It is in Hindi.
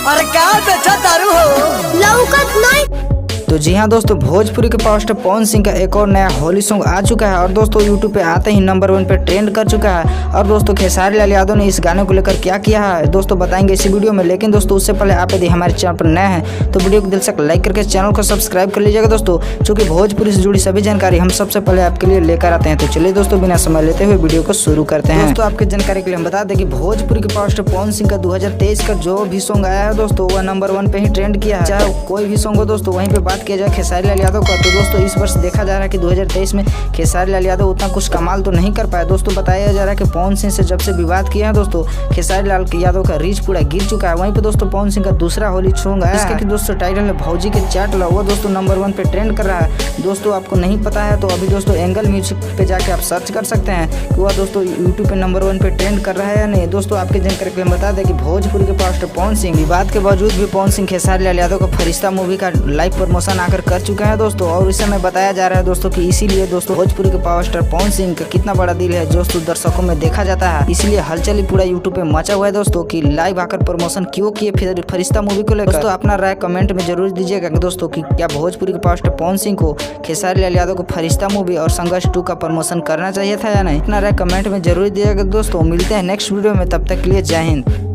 अरे क्या बेचा दारू हो लौकत नहीं। तो जी हाँ दोस्तों, भोजपुरी के पावर स्टार पवन सिंह का एक और नया होली सॉन्ग आ चुका है और दोस्तों यूट्यूब पे आते ही नंबर 1 पे ट्रेंड कर चुका है। और दोस्तों खेसारी लाल यादव ने इस गाने को लेकर क्या किया है दोस्तों बताएंगे इसी वीडियो में। लेकिन दोस्तों उससे पहले आप यदि हमारे चैनल पर नए हैं तो वीडियो को दिल से लाइक करके चैनल को सब्सक्राइब कर लीजिएगा दोस्तों, चूँकि भोजपुरी से जुड़ी सभी जानकारी हम सबसे पहले आपके लिए लेकर आते हैं। तो चलिए दोस्तों बिना समय लेते हुए वीडियो को शुरू करते हैं। दोस्तों आपकी जानकारी के लिए हम बता दें कि भोजपुरी के पावर स्टार पवन सिंह का 2023 का जो भी सॉन्ग आया है दोस्तों वह नंबर 1 पे ही ट्रेंड किया है। चाहे कोई भी सॉन्ग हो दोस्तों, वहीं पे बात किया जाए खेसारी लाल यादव का, तो दोस्तों इस वर्ष देखा जा रहा है कि 2023 में खेसारी लाल यादव उतना कुछ कमाल तो नहीं कर पाया। दोस्तों बताया जा रहा है कि पवन सिंह से जब से विवाद किया है दोस्तों खेसारी लाल यादव का रीच पूरा गिर चुका है। वहीं पे दोस्तों पवन सिंह का दूसरा होली सॉन्ग आया जिसका कि दोस्तों टाइटल है भौजी के चाट ला, वो दोस्तों नंबर 1 पे ट्रेंड कर रहा है। दोस्तों आपको नहीं पता है तो अभी दोस्तों एंगल म्यूजिक पे जाके आप सर्च कर सकते हैं कि वह दोस्तों यूट्यूब पे नंबर 1 पे ट्रेंड कर रहा है या नहीं। दोस्तों आपके जानकारी के लिए बता दें कि भोजपुरी के पावर स्टार पवन सिंह विवाद के बावजूद भी पवन सिंह खेसारी लाल यादव का फरिश्ता मूवी का लाइव प्रमोशन आकर कर चुका है दोस्तों। और इस समय बताया जा रहा है दोस्तों कि इसीलिए दोस्तों भोजपुरी के पावर स्टार पवन सिंह का कितना बड़ा दिल है दोस्तों दर्शकों में देखा जाता है। इसलिए हलचल पूरा यूट्यूब पे मचा हुआ है दोस्तों कि लाइव आकर प्रमोशन क्यों किए फिर फरिश्ता मूवी को लेकर। दोस्तों अपना राय कमेंट में जरूर दीजिएगा दोस्तों कि क्या भोजपुरी के पावर स्टार पवन सिंह को खेसारी लाल यादव को फरिश्ता मूवी और संघर्ष 2 का प्रमोशन करना चाहिए था या नहीं। अपना राय कमेंट में जरूर दीजिएगा दोस्तों। मिलते हैं नेक्स्ट वीडियो में, तब तक के लिए जय हिंद।